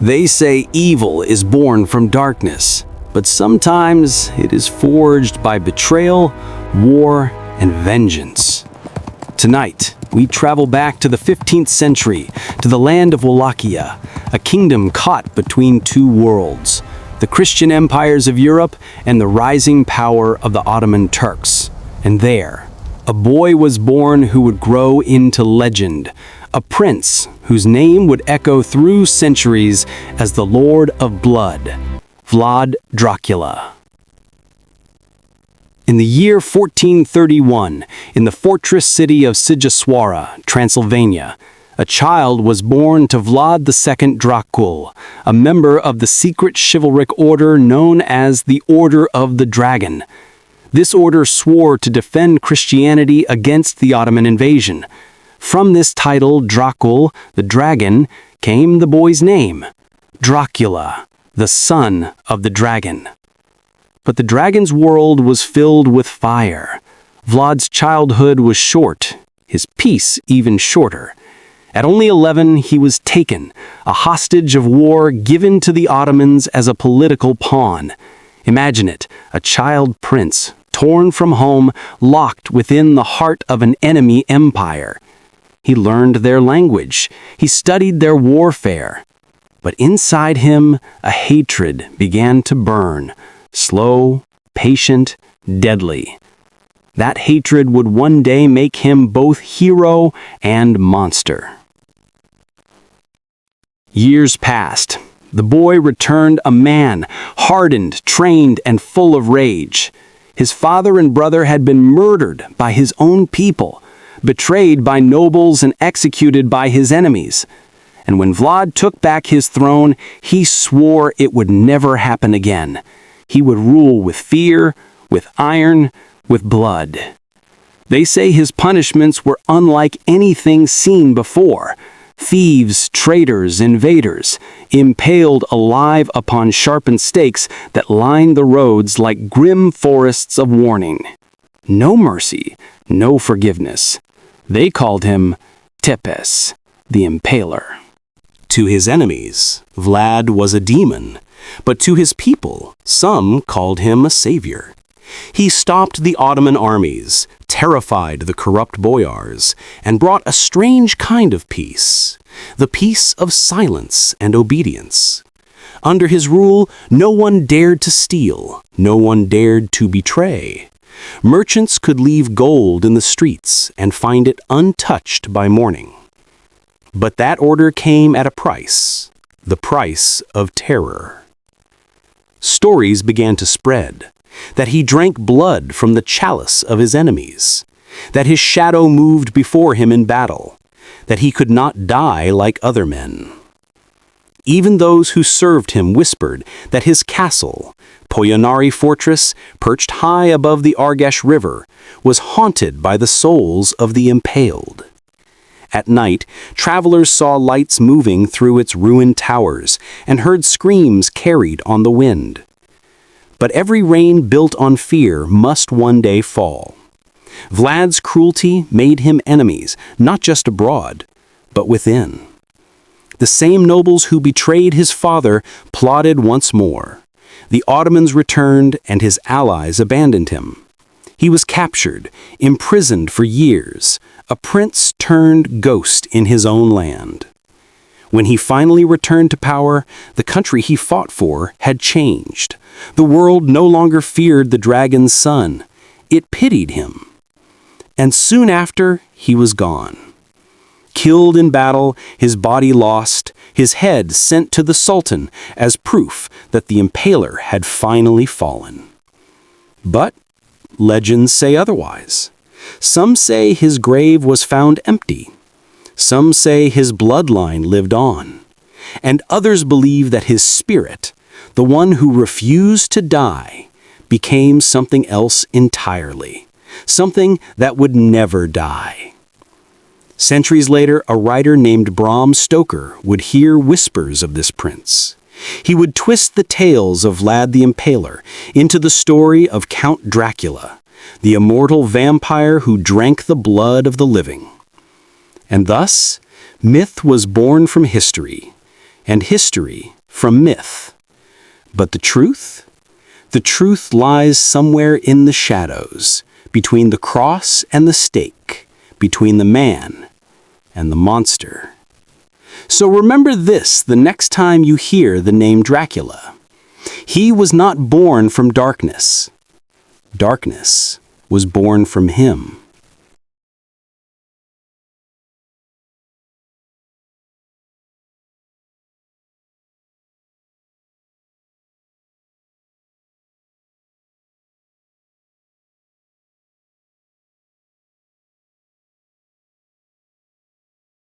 They say evil is born from darkness, but sometimes it is forged by betrayal, war, and vengeance. Tonight, we travel back to the 15th century, to the land of Wallachia, a kingdom caught between two worlds, the Christian empires of Europe and the rising power of the Ottoman Turks. And there, a boy was born who would grow into legend, a prince whose name would echo through centuries as the Lord of Blood, Vlad Dracula. In the year 1431, in the fortress city of Sighiswara, Transylvania, a child was born to Vlad II Dracula, a member of the secret chivalric order known as the Order of the Dragon. This order swore to defend Christianity against the Ottoman invasion. From this title, Dracula, the dragon, came the boy's name, Dracula, the son of the dragon. But the dragon's world was filled with fire. Vlad's childhood was short, his peace even shorter. At only 11, he was taken, a hostage of war given to the Ottomans as a political pawn. Imagine it, a child prince, torn from home, locked within the heart of an enemy empire. He learned their language. He studied their warfare. But inside him, a hatred began to burn, slow, patient, deadly. That hatred would one day make him both hero and monster. Years passed. The boy returned a man, hardened, trained, and full of rage. His father and brother had been murdered by his own people, betrayed by nobles and executed by his enemies. And when Vlad took back his throne, he swore it would never happen again. He would rule with fear, with iron, with blood. They say his punishments were unlike anything seen before. Thieves, traitors, invaders, impaled alive upon sharpened stakes that lined the roads like grim forests of warning. No mercy, no forgiveness. They called him Tepes, the Impaler. To his enemies, Vlad was a demon, but to his people, some called him a savior. He stopped the Ottoman armies, terrified the corrupt boyars, and brought a strange kind of peace, the peace of silence and obedience. Under his rule, no one dared to steal, no one dared to betray. Merchants could leave gold in the streets and find it untouched by morning. But that order came at a price, the price of terror. Stories began to spread, that he drank blood from the chalice of his enemies, that his shadow moved before him in battle, that he could not die like other men. Even those who served him whispered that his castle, Poyanari Fortress, perched high above the Argesh River, was haunted by the souls of the impaled. At night, travelers saw lights moving through its ruined towers and heard screams carried on the wind. But every reign built on fear must one day fall. Vlad's cruelty made him enemies, not just abroad, but within. The same nobles who betrayed his father plotted once more. The Ottomans returned and his allies abandoned him. He was captured, imprisoned for years, a prince turned ghost in his own land. When he finally returned to power, the country he fought for had changed. The world no longer feared the dragon's son. It pitied him. And soon after, he was gone. Killed in battle, his body lost, his head sent to the Sultan as proof that the Impaler had finally fallen. But legends say otherwise. Some say his grave was found empty. Some say his bloodline lived on. And others believe that his spirit, the one who refused to die, became something else entirely, something that would never die. Centuries later, a writer named Bram Stoker would hear whispers of this prince. He would twist the tales of Vlad the Impaler into the story of Count Dracula, the immortal vampire who drank the blood of the living. And thus, myth was born from history. and history from myth. But the truth? The truth lies somewhere in the shadows, between the cross and the stake, between the man and the monster. So remember this the next time you hear the name Dracula. He was not born from darkness. Darkness was born from him.